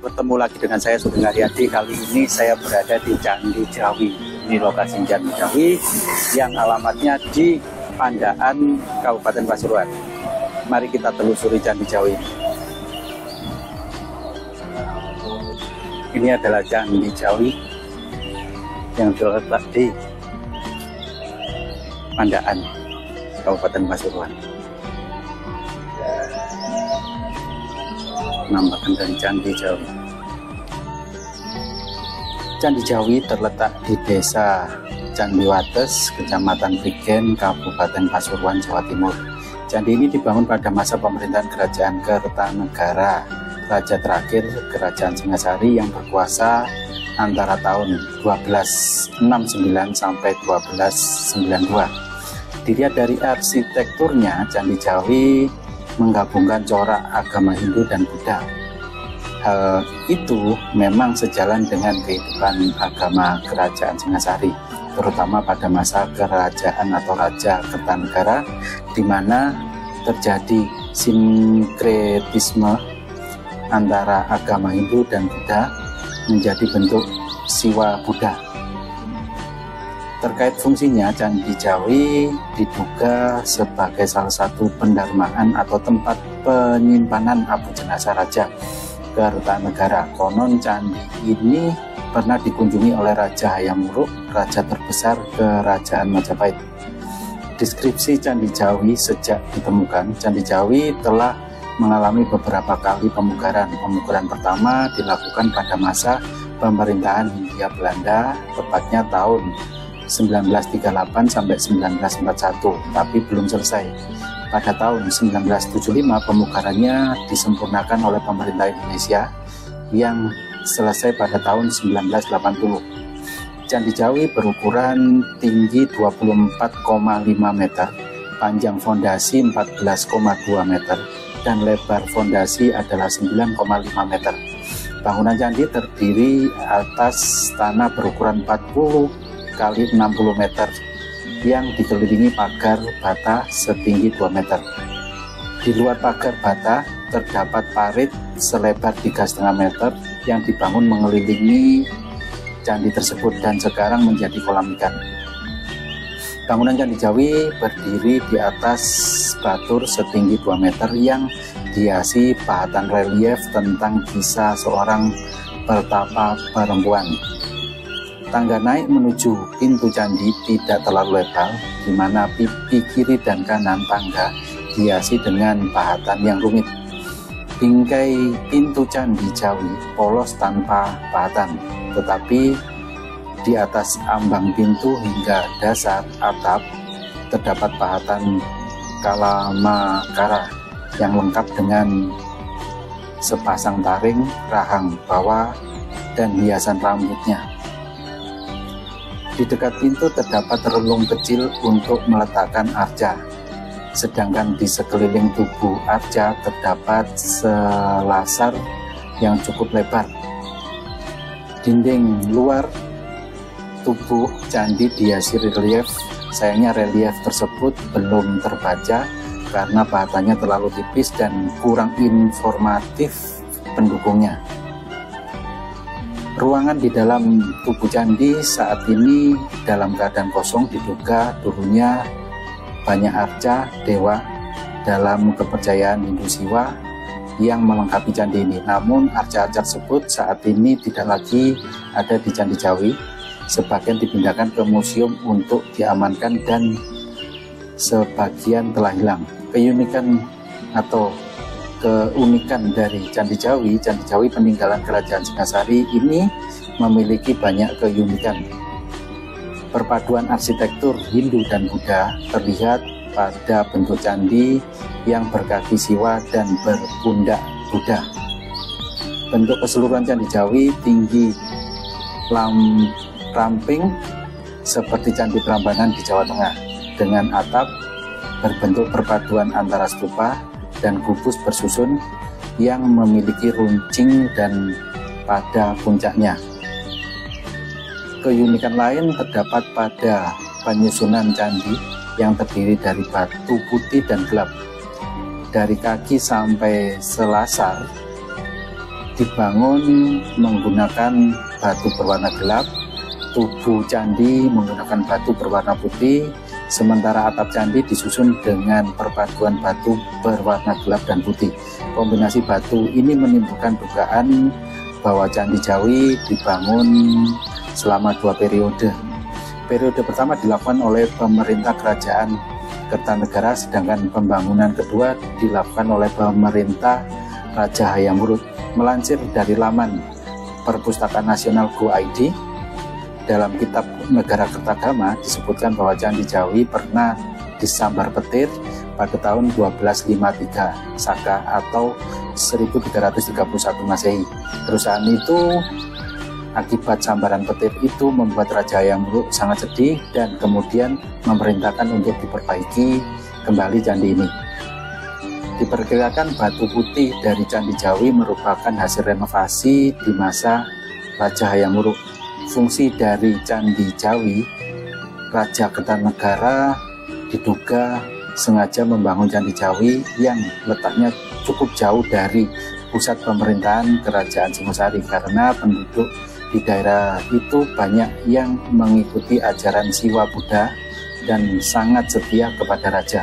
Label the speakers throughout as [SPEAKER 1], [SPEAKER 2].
[SPEAKER 1] Bertemu lagi dengan saya Sugeng Haryadi. Kali ini saya berada di Candi Jawi. Ini lokasi Candi Jawi yang alamatnya di Pandaan, Kabupaten Pasuruan. Mari kita telusuri Candi Jawi. Ini adalah Candi Jawi yang terletak di Pandaan, Kabupaten Pasuruan. Penampakan dari Candi Jawi. Candi Jawi terletak di Desa Candiwates, Kecamatan Prigen, Kabupaten Pasuruan, Jawa Timur. Candi ini dibangun pada masa pemerintahan Kerajaan Kertanegara, raja terakhir Kerajaan Singasari yang berkuasa antara tahun 1269 sampai 1292. Dilihat dari arsitekturnya, Candi Jawi menggabungkan corak agama Hindu dan Buddha. Hal itu memang sejalan dengan kehidupan agama Kerajaan Singasari, terutama pada masa kerajaan atau Raja Kertanegara, di mana terjadi sinkretisme antara agama Hindu dan Buddha menjadi bentuk Siwa Buddha. Terkait fungsinya, Candi Jawi diduga sebagai salah satu pendarmaan atau tempat penyimpanan abu jenazah Raja Kertanegara. Konon candi ini pernah dikunjungi oleh Raja Hayam Wuruk, raja terbesar Kerajaan Majapahit. Deskripsi Candi Jawi sejak ditemukan, Candi Jawi telah mengalami beberapa kali pemugaran. Pemugaran pertama dilakukan pada masa pemerintahan Hindia Belanda, tepatnya tahun 1938 sampai 1941, tapi belum selesai. Pada tahun 1975 pemugarannya disempurnakan oleh pemerintah Indonesia yang selesai pada tahun 1980. Candi Jawi berukuran tinggi 24,5 meter, panjang fondasi 14,2 meter, dan lebar fondasi adalah 9,5 meter. Bangunan candi terdiri atas tanah berukuran 40 kali 60 meter yang dikelilingi pagar bata setinggi 2 meter. Di luar pagar bata terdapat parit selebar 3,5 meter yang dibangun mengelilingi candi tersebut dan sekarang menjadi kolam ikan. Bangunan Candi Jawi berdiri di atas batur setinggi 2 meter yang dihiasi pahatan relief tentang kisah seorang pertapa perempuan. Tangga naik menuju pintu candi tidak terlalu lebar, di mana pipi kiri dan kanan tangga dihiasi dengan pahatan yang rumit. Bingkai pintu Candi Jawi polos tanpa pahatan, tetapi di atas ambang pintu hingga dasar atap terdapat pahatan kalamakara yang lengkap dengan sepasang taring, rahang bawah, dan hiasan rambutnya. Di dekat pintu terdapat relung kecil untuk meletakkan arca, sedangkan di sekeliling tubuh arca terdapat selasar yang cukup lebar. Dinding luar tubuh candi dihiasi relief. Sayangnya relief tersebut belum terbaca karena bahannya terlalu tipis dan kurang informatif pendukungnya. Ruangan di dalam tubuh candi saat ini dalam keadaan kosong, diduga dulunya banyak arca dewa dalam kepercayaan Hindu Siwa yang melengkapi candi ini. Namun arca-arca tersebut saat ini tidak lagi ada di Candi Jawi. Sebagian dipindahkan ke museum untuk diamankan dan sebagian telah hilang. Keunikan dari Candi Jawi peninggalan Kerajaan Singasari ini memiliki banyak keunikan. Perpaduan arsitektur Hindu dan Buddha terlihat pada bentuk candi yang berkaki siwa dan berpundak Buddha. Bentuk keseluruhan Candi Jawi tinggi ramping seperti Candi Prambanan di Jawa Tengah, dengan atap berbentuk perpaduan antara stupa dan kubus bersusun yang memiliki runcing dan pada puncaknya. Keunikan lain terdapat pada penyusunan candi yang terdiri dari batu putih dan gelap. Dari kaki sampai selasar dibangun menggunakan batu berwarna gelap, tubuh candi menggunakan batu berwarna putih, sementara atap candi disusun dengan perpaduan batu berwarna gelap dan putih. Kombinasi batu ini menimbulkan dugaan bahwa Candi Jawi dibangun selama 2 periode. Periode pertama dilakukan oleh pemerintah kerajaan Kertanegara, sedangkan pembangunan kedua dilakukan oleh pemerintah Raja Hayam Wuruk. Melansir dari laman Perpustakaan Nasional Go.id, dalam kitab Negara Kertagama disebutkan bahwa Candi Jawi pernah disambar petir pada tahun 1253 Saka atau 1331 Masehi. Kerusakan itu akibat sambaran petir itu membuat Raja Hayam Wuruk sangat sedih dan kemudian memerintahkan untuk diperbaiki kembali candi ini. Diperkirakan batu putih dari Candi Jawi merupakan hasil renovasi di masa Raja Hayam Wuruk. Fungsi dari Candi Jawi, Raja Kertanegara diduga sengaja membangun Candi Jawi yang letaknya cukup jauh dari pusat pemerintahan Kerajaan Singosari karena penduduk di daerah itu banyak yang mengikuti ajaran Siwa Buddha dan sangat setia kepada raja.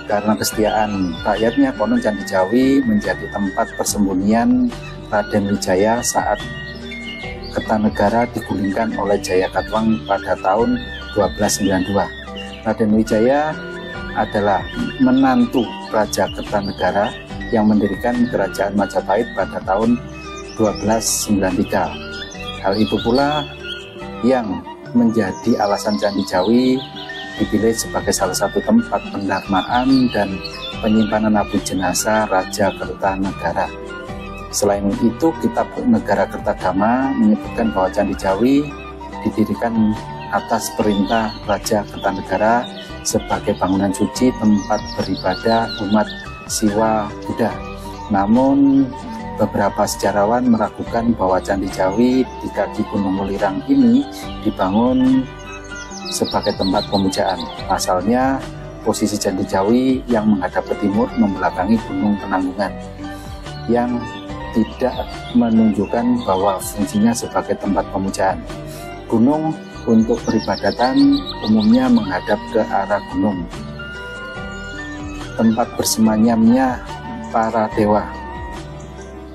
[SPEAKER 1] Karena kesetiaan rakyatnya, konon Candi Jawi menjadi tempat persembunyian Raden Wijaya saat Kertanegara digulingkan oleh Jayakatwang pada tahun 1292. Raden Wijaya adalah menantu Raja Kertanegara yang mendirikan Kerajaan Majapahit pada tahun 1293. Hal itu pula yang menjadi alasan Candi Jawi dipilih sebagai salah satu tempat pendarmaan dan penyimpanan abu jenazah Raja Kertanegara. Selain itu, kitab Negara Kertagama menyebutkan bahwa Candi Jawi didirikan atas perintah Raja Kertanegara sebagai bangunan suci tempat beribadah umat Siwa Buddha. Namun, beberapa sejarawan meragukan bahwa Candi Jawi di kaki Gunung Welirang ini dibangun sebagai tempat pemujaan. Pasalnya, posisi Candi Jawi yang menghadap ke timur membelakangi Gunung Penanggungan, yang tidak menunjukkan bahwa fungsinya sebagai tempat pemujaan. Gunung untuk peribadatan umumnya menghadap ke arah gunung, tempat bersemayamnya para dewa.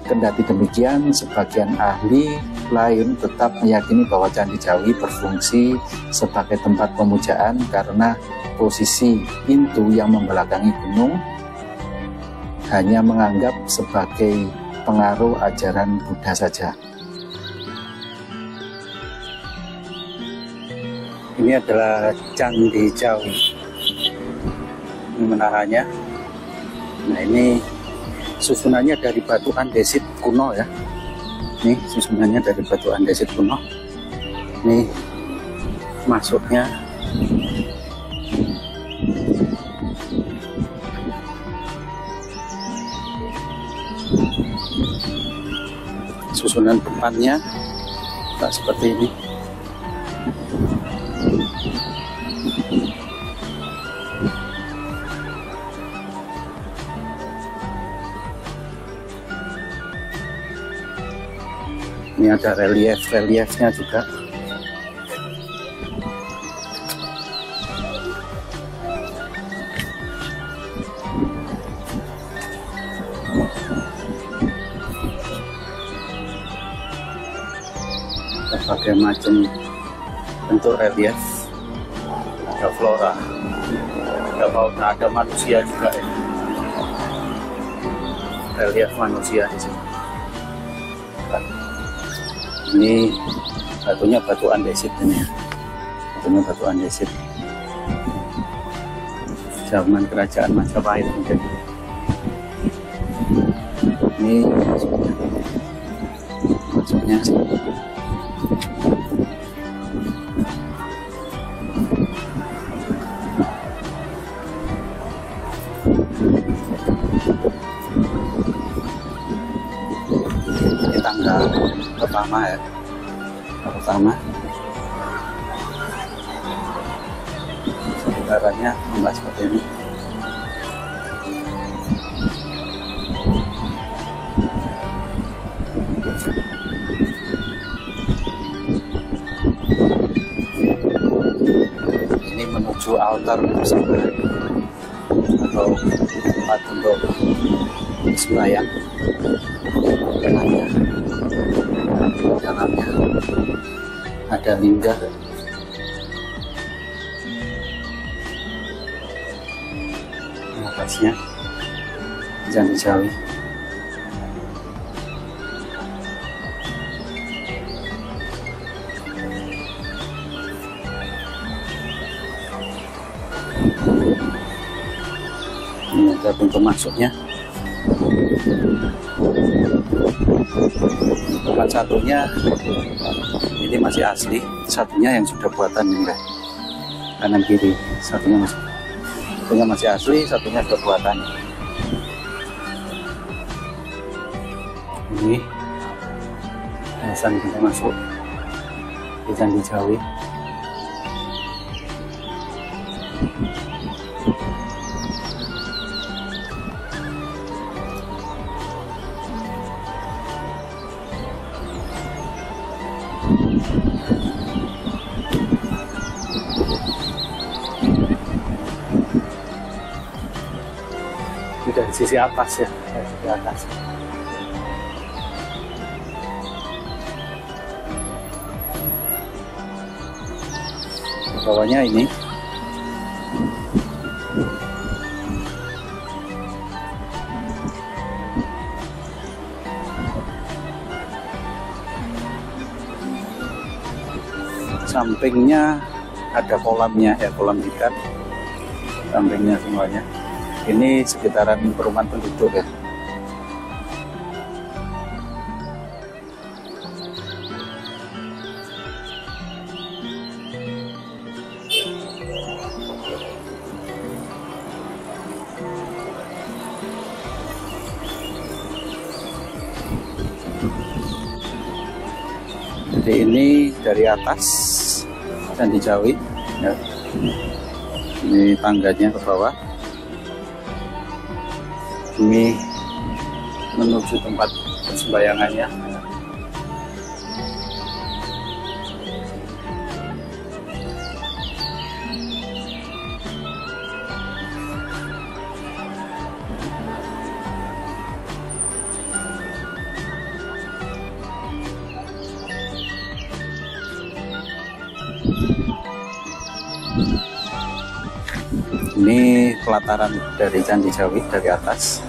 [SPEAKER 1] Kendati demikian, sebagian ahli lain tetap meyakini bahwa Candi Jawi berfungsi sebagai tempat pemujaan karena posisi pintu yang membelakangi gunung hanya menganggap sebagai pengaruh ajaran Buddha saja. Ini adalah Candi Jawi. Ini menaranya. Nah, ini susunannya dari batu andesit kuno ya. Ini susunannya dari batu andesit kuno. Ini masuknya. Susunan depannya tak seperti ini. Ini ada reliefnya juga. Berbagai macam bentuk relief, ada flora, ada fauna, ada manusia juga ya. Relief manusia di sini. Ini batunya batu andesit ini ya. Batunya batu andesit. Zaman kerajaan Majapahit mungkin. Ini masuknya. Ini tangga pertama ya, pertama sebenarnya enggak seperti ini. Ini menuju altar atau tempat untuk sembahyang. Dalamnya ada lingga. Atasnya Candi Jawi. Ini ada pintu masuknya. Tempat satunya ini masih asli, satunya yang sudah buatan ini kanan kiri, satunya masih asli, satunya sudah buatan. Ini alasan kita masuk di Candi Jawi. Dari sisi atas ya, dari sisi atas. Bawahnya ini sampingnya ada kolamnya ya, kolam ikan sampingnya semuanya. Ini sekitaran perumahan penduduk ya. Jadi ini dari atas Candi Jawi ya. Ini tangganya ke bawah. Ini menuju tempat persembahyangannya. Ini pelataran dari Candi Jawi dari atas,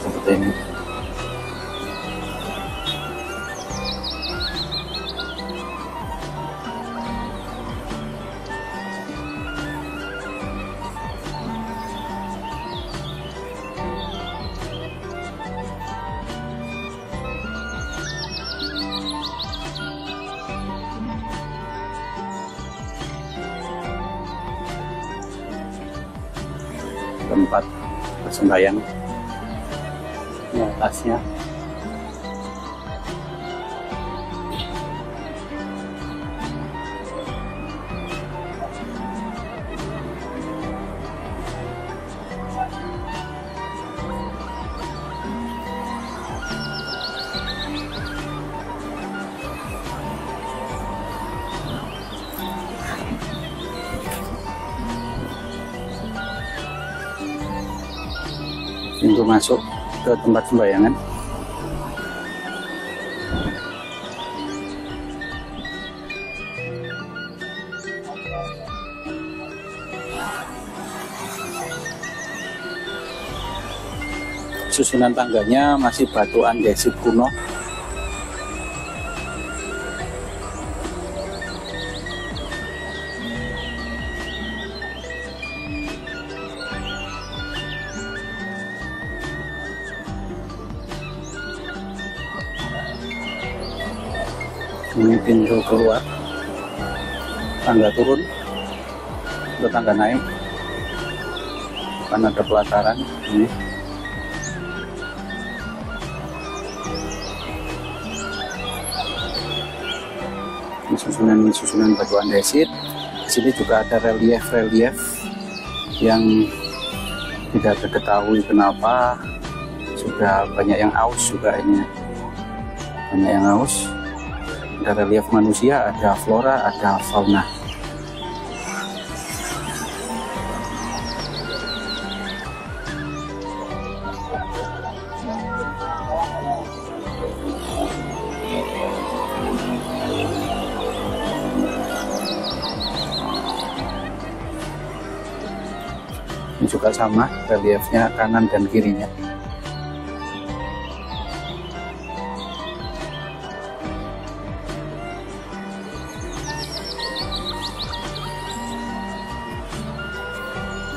[SPEAKER 1] seperti ini. Tempat bersembahyang di atasnya. Pintu masuk ke tempat sembayangan. Susunan tangganya masih batu andesit kuno. Ini pintu keluar, tangga turun, ke tangga naik, kan ada pelataran ini. Ini susunan batu andesit. Di sini juga ada relief yang tidak diketahui kenapa sudah banyak yang aus juga ini. banyak yang haus. Ada relief manusia, ada flora, ada fauna. Ini juga sama reliefnya kanan dan kirinya.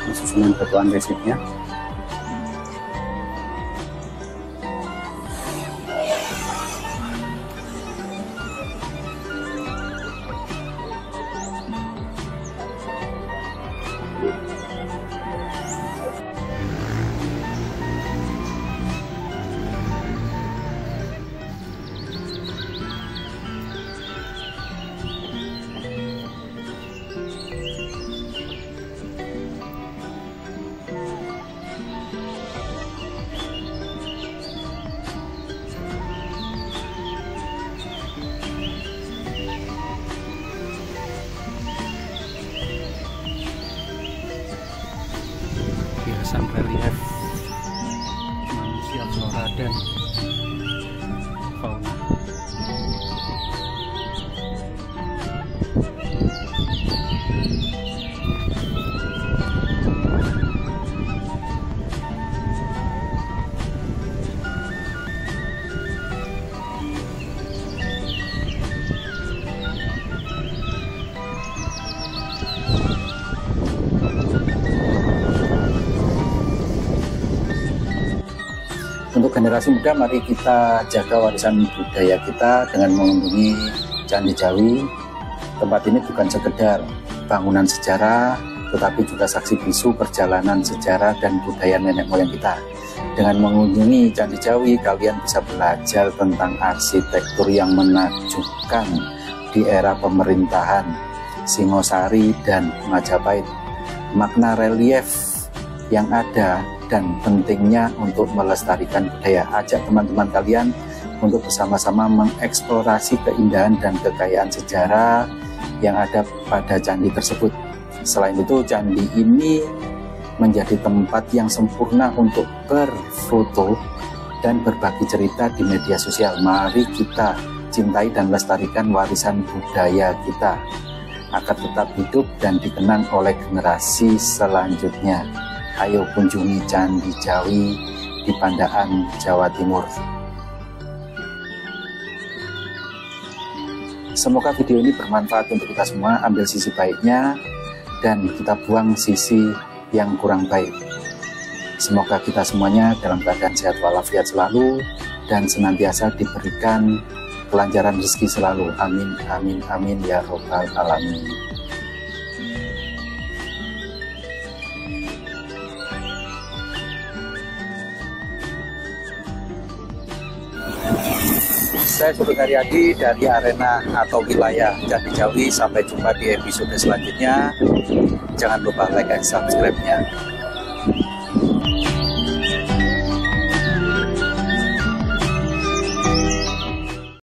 [SPEAKER 1] Ini susunan batuan resipnya. Hiasan relief manusia, flora dan fauna. Untuk generasi muda, mari kita jaga warisan budaya kita dengan mengunjungi Candi Jawi. Tempat ini bukan sekedar bangunan sejarah, tetapi juga saksi bisu perjalanan sejarah dan budaya nenek moyang kita. Dengan mengunjungi Candi Jawi, kalian bisa belajar tentang arsitektur yang menakjubkan di era pemerintahan Singosari dan Majapahit, makna relief yang ada, dan pentingnya untuk melestarikan budaya. Ajak teman-teman kalian untuk bersama-sama mengeksplorasi keindahan dan kekayaan sejarah yang ada pada candi tersebut. Selain itu, candi ini menjadi tempat yang sempurna untuk berfoto dan berbagi cerita di media sosial. Mari kita cintai dan lestarikan warisan budaya kita agar tetap hidup dan dikenang oleh generasi selanjutnya. Ayo kunjungi Candi Jawi di Pandaan, Jawa Timur. Semoga video ini bermanfaat untuk kita semua. Ambil sisi baiknya dan kita buang sisi yang kurang baik. Semoga kita semuanya dalam keadaan sehat walafiat selalu dan senantiasa diberikan kelancaran rezeki selalu. Amin, amin, amin ya robbal alamin. Saya Sugeng Haryadi dari arena atau wilayah Candi Jawi. Sampai jumpa di episode selanjutnya. Jangan lupa like dan subscribe-nya.